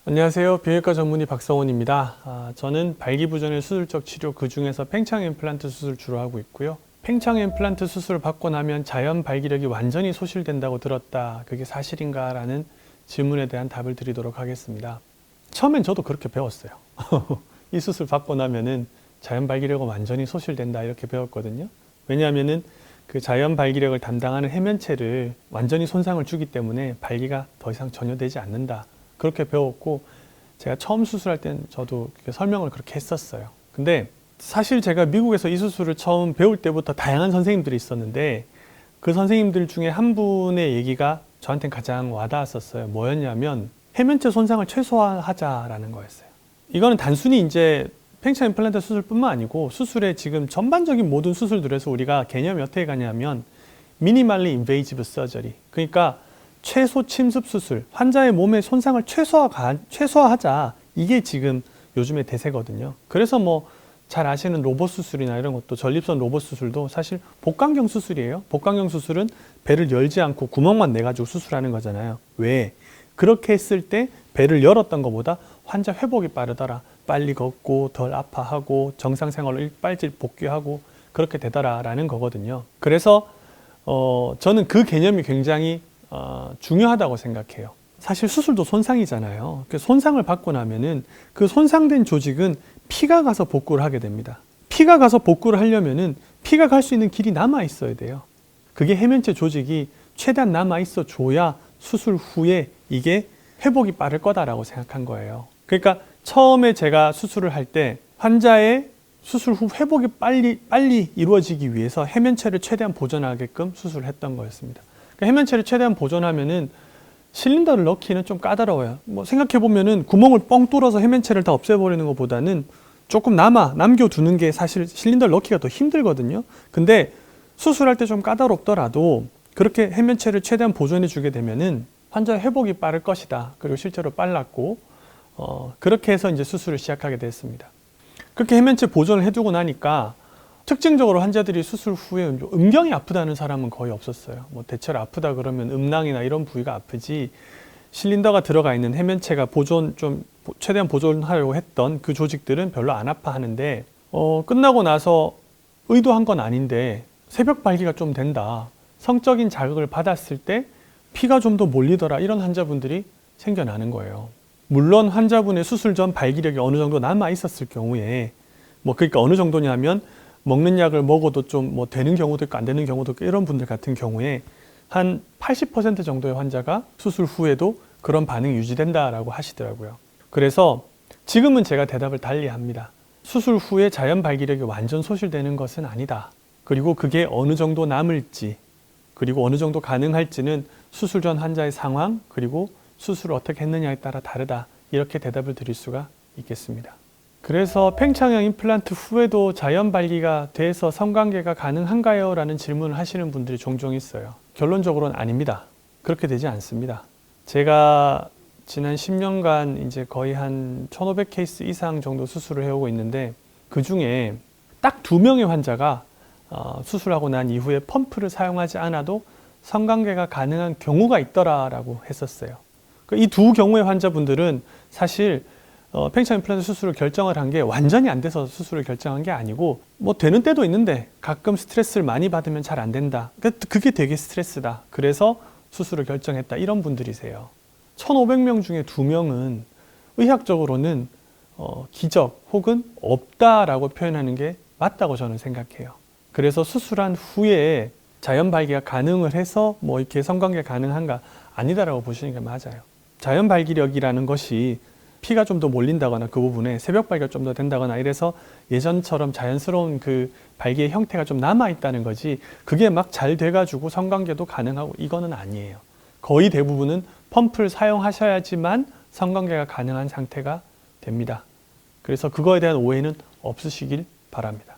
안녕하세요. 비형외과 전문의 박성원입니다. 저는 발기부전의 수술적 치료, 그 중에서 팽창 임플란트 수술 주로 하고 있고요. 팽창 임플란트 수술을 받고 나면 자연 발기력이 완전히 소실된다고 들었다. 그게 사실인가? 라는 질문에 대한 답을 드리도록 하겠습니다. 처음엔 저도 그렇게 배웠어요. 이 수술 받고 나면은 자연 발기력은 완전히 소실된다 이렇게 배웠거든요. 왜냐하면은 그 자연 발기력을 담당하는 해면체를 완전히 손상을 주기 때문에 발기가 더 이상 전혀 되지 않는다. 그렇게 배웠고, 제가 처음 수술할 땐 저도 설명을 그렇게 했었어요. 근데 사실 제가 미국에서 이 수술을 처음 배울 때부터 다양한 선생님들이 있었는데, 그 선생님들 중에 한 분의 얘기가 저한테는 가장 와닿았었어요. 뭐였냐면 해면체 손상을 최소화하자라는 거였어요. 이거는 단순히 이제 팽창 임플란트 수술뿐만 아니고 수술의 지금 전반적인 모든 수술들에서 우리가 개념이 어떻게 가냐면 미니멀리 인베이지브 서저리, 그러니까 최소 침습 수술, 환자의 몸의 손상을 최소화하자. 이게 지금 요즘의 대세거든요. 그래서 뭐 잘 아시는 로봇 수술이나 이런 것도, 전립선 로봇 수술도 사실 복강경 수술이에요. 복강경 수술은 배를 열지 않고 구멍만 내가지고 수술하는 거잖아요. 왜? 그렇게 했을 때 배를 열었던 것보다 환자 회복이 빠르더라. 빨리 걷고 덜 아파하고 정상 생활로 일발질 복귀하고 그렇게 되더라라는 거거든요. 그래서 저는 그 개념이 굉장히 중요하다고 생각해요. 사실 수술도 손상이잖아요. 손상을 받고 나면은 그 손상된 조직은 피가 가서 복구를 하게 됩니다. 피가 가서 복구를 하려면은 피가 갈 수 있는 길이 남아 있어야 돼요. 그게 해면체 조직이 최대한 남아 있어 줘야 수술 후에 이게 회복이 빠를 거다라고 생각한 거예요. 그러니까 처음에 제가 수술을 할 때 환자의 수술 후 회복이 빨리 이루어지기 위해서 해면체를 최대한 보존하게끔 수술을 했던 거였습니다. 그러니까 해면체를 최대한 보존하면은 실린더를 넣기는 좀 까다로워요. 뭐 생각해보면은 구멍을 뻥 뚫어서 해면체를 다 없애버리는 것보다는 조금 남겨두는 게 사실 실린더를 넣기가 더 힘들거든요. 근데 수술할 때 좀 까다롭더라도 그렇게 해면체를 최대한 보존해 주게 되면은 환자의 회복이 빠를 것이다. 그리고 실제로 빨랐고, 그렇게 해서 이제 수술을 시작하게 됐습니다. 그렇게 해면체 보존을 해두고 나니까 특징적으로 환자들이 수술 후에 음경이 아프다는 사람은 거의 없었어요. 뭐 대체로 아프다 그러면 음낭이나 이런 부위가 아프지, 실린더가 들어가 있는 해면체가 최대한 보존하려고 했던 그 조직들은 별로 안 아파하는데, 끝나고 나서 의도한 건 아닌데 새벽 발기가 좀 된다, 성적인 자극을 받았을 때 피가 좀 더 몰리더라, 이런 환자분들이 생겨나는 거예요. 물론 환자분의 수술 전 발기력이 어느 정도 남아 있었을 경우에, 그러니까 어느 정도냐면 먹는 약을 먹어도 좀 되는 경우도 있고 안 되는 경우도 있고, 이런 분들 같은 경우에 한 80% 정도의 환자가 수술 후에도 그런 반응이 유지된다라고 하시더라고요. 그래서 지금은 제가 대답을 달리 합니다. 수술 후에 자연 발기력이 완전 소실되는 것은 아니다. 그리고 그게 어느 정도 남을지, 그리고 어느 정도 가능할지는 수술 전 환자의 상황, 그리고 수술을 어떻게 했느냐에 따라 다르다. 이렇게 대답을 드릴 수가 있겠습니다. 그래서 팽창형 임플란트 후에도 자연 발기가 돼서 성관계가 가능한가요? 라는 질문을 하시는 분들이 종종 있어요. 결론적으로는 아닙니다. 그렇게 되지 않습니다. 제가 지난 10년간 이제 거의 한 1500케이스 이상 정도 수술을 해오고 있는데, 그 중에 딱 2명의 환자가 수술하고 난 이후에 펌프를 사용하지 않아도 성관계가 가능한 경우가 있더라라고 했었어요. 이 두 경우의 환자분들은 사실 팽창 임플란트 수술을 결정을 한 게 완전히 안 돼서 수술을 결정한 게 아니고, 되는 때도 있는데 가끔 스트레스를 많이 받으면 잘 안 된다. 그게 되게 스트레스다. 그래서 수술을 결정했다. 이런 분들이세요. 1500명 중에 2명은 의학적으로는 기적 혹은 없다라고 표현하는 게 맞다고 저는 생각해요. 그래서 수술한 후에 자연 발기가 가능을 해서 이렇게 성관계 가능한가? 아니다라고 보시는 게 맞아요. 자연 발기력이라는 것이 피가 좀 더 몰린다거나 그 부분에 새벽 발기가 좀 더 된다거나 이래서 예전처럼 자연스러운 그 발기의 형태가 좀 남아 있다는 거지, 그게 막 잘 돼가지고 성관계도 가능하고 이거는 아니에요. 거의 대부분은 펌프를 사용하셔야지만 성관계가 가능한 상태가 됩니다. 그래서 그거에 대한 오해는 없으시길 바랍니다.